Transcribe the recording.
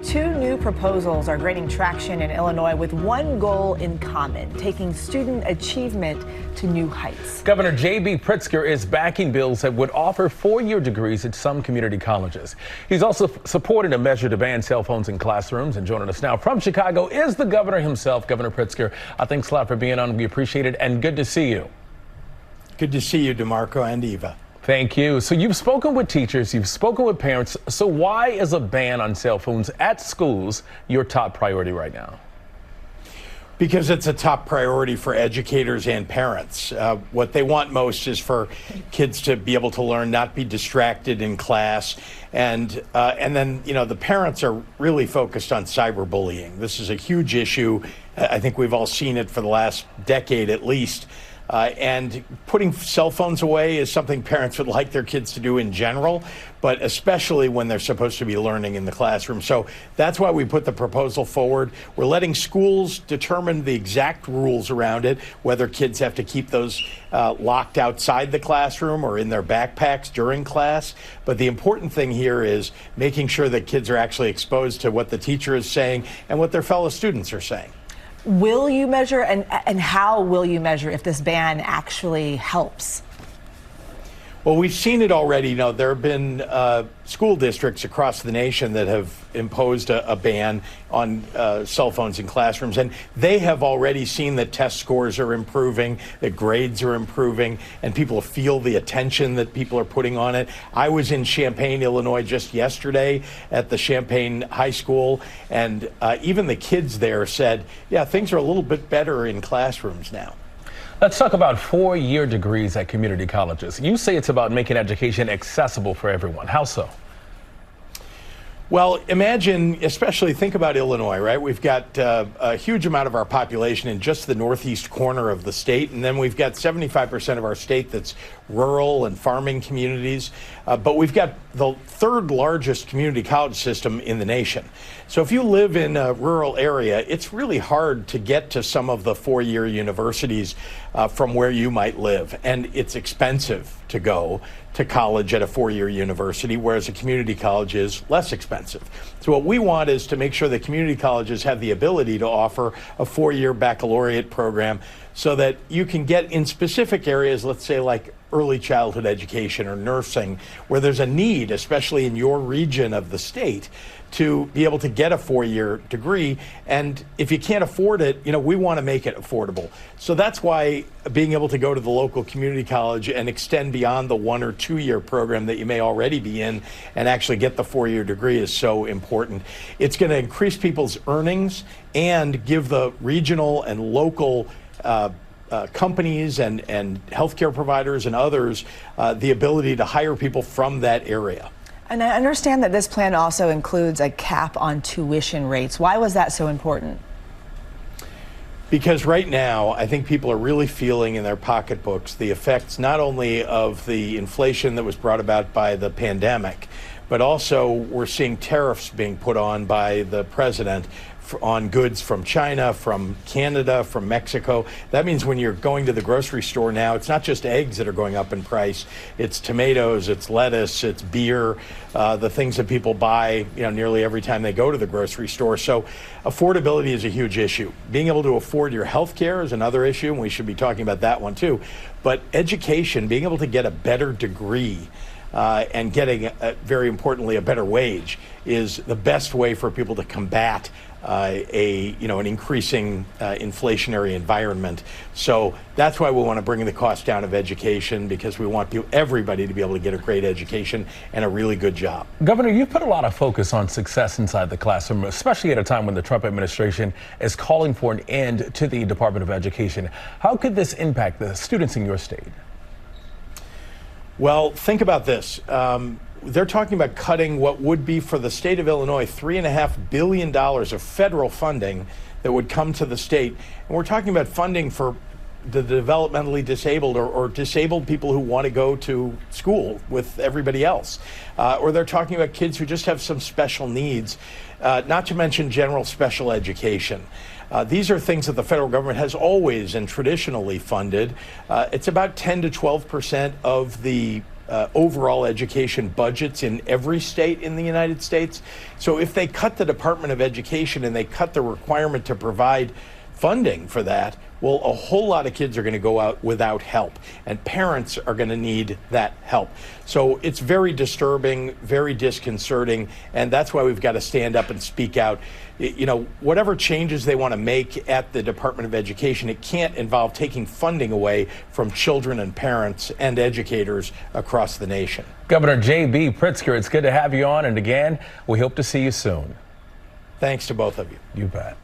Two new proposals are gaining traction in Illinois with one goal in common, taking student achievement to new heights. Governor J.B. Pritzker is backing bills that would offer four-year degrees at some community colleges. He's also supporting a measure to ban cell phones in classrooms. And joining us now from Chicago is the governor himself, Governor Pritzker. Thanks a lot for being on. We appreciate it, and good to see you. Good to see you, DeMarco and Eva. Thank you. So you've spoken with teachers, you've spoken with parents. So why is a ban on cell phones at schools your top priority right now? Because it's a top priority for educators and parents. What they want most is for kids to be able to learn, not be distracted in class. And then, the parents are really focused on cyberbullying. This is a huge issue. I think we've all seen it for the last decade at least. And putting cell phones away is something parents would like their kids to do in general, but especially when they're supposed to be learning in the classroom. So that's why we put the proposal forward. We're letting schools determine the exact rules around it, whether kids have to keep those locked outside the classroom or in their backpacks during class. But the important thing here is making sure that kids are actually exposed to what the teacher is saying and what their fellow students are saying. Will you measure, and how will you measure if this ban actually helps? Well, we've seen it already. There have been school districts across the nation that have imposed a ban on cell phones in classrooms, and they have already seen that test scores are improving, that grades are improving, and people feel the attention that people are putting on it. I was in Champaign, Illinois just yesterday at the Champaign High School, and even the kids there said, yeah, things are a little bit better in classrooms now. Let's talk about four-year degrees at community colleges. You say it's about making education accessible for everyone. How so? Well, imagine, especially think about Illinois, right? We've got a huge amount of our population in just the northeast corner of the state, and then we've got 75% of our state that's rural and farming communities, but we've got the third largest community college system in the nation. So if you live in a rural area, it's really hard to get to some of the four-year universities from where you might live, and it's expensive to go to college at a four-year university, whereas a community college is less expensive. So what we want is to make sure that community colleges have the ability to offer a four-year baccalaureate program so that you can get in specific areas, let's say like early childhood education or nursing, where there's a need, especially in your region of the state, to be able to get a four-year degree. And if you can't afford it, we want to make it affordable. So that's why being able to go to the local community college and extend beyond the 1 or 2 year program that you may already be in and actually get the four-year degree is so important. It's going to increase people's earnings and give the regional and local companies and healthcare providers and others the ability to hire people from that area. And I understand that this plan also includes a cap on tuition rates. Why was that so important? Because right now, I think people are really feeling in their pocketbooks the effects not only of the inflation that was brought about by the pandemic, but also we're seeing tariffs being put on by the president on goods from China, from Canada, from Mexico. That means when you're going to the grocery store now, it's not just eggs that are going up in price. It's tomatoes, it's lettuce, it's beer, the things that people buy, nearly every time they go to the grocery store. So affordability is a huge issue. Being able to afford your health care is another issue, and we should be talking about that one too. But education, being able to get a better degree, and getting, very importantly, a better wage is the best way for people to combat an increasing inflationary environment. So that's why we want to bring the cost down of education, because we want everybody to be able to get a great education and a really good job. Governor, you've put a lot of focus on success inside the classroom, especially at a time when the Trump administration is calling for an end to the Department of Education. How could this impact the students in your state? Well, think about this. They're talking about cutting what would be for the state of Illinois $3.5 billion of federal funding that would come to the state. And we're talking about funding for the developmentally disabled or disabled people who want to go to school with everybody else. Or they're talking about kids who just have some special needs, not to mention general special education. These are things that the federal government has always and traditionally funded. It's about 10 to 12% of the overall education budgets in every state in the United States. So if they cut the Department of Education and they cut the requirement to provide funding for that, well, a whole lot of kids are going to go out without help, and parents are going to need that help. So it's very disturbing, very disconcerting, and that's why we've got to stand up and speak out. You know, whatever changes they want to make at the Department of Education, it can't involve taking funding away from children and parents and educators across the nation. Governor J.B. Pritzker, it's good to have you on, and again, we hope to see you soon. Thanks to both of you. You bet.